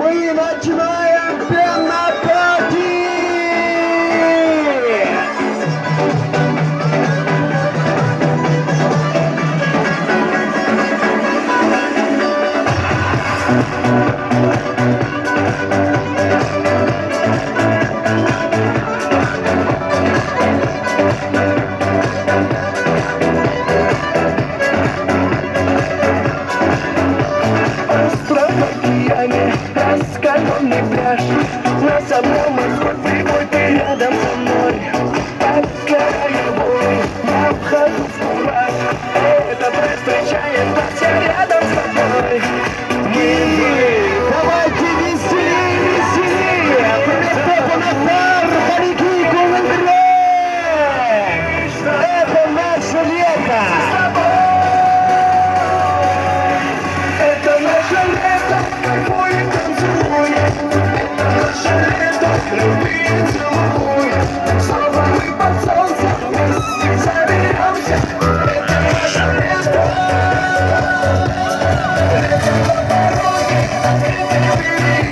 Мы начинаем пенопати! Остров в океане, раскаленный пляж. На самом морской прибой, ты рядом со мной. Под краевой, я вхожу в кураж. Этот рай встречает нас, я рядом с тобой. Давайте веселее, веселее! Привет, Напар, Харики, Куландре! Это наше лето! Это наше лето, кайфуем, танцуем. Это наше лето, любим, целуем. Снова мы под солнцем вместе заберемся. Это наше лето. Лето по дороге, открытые двери.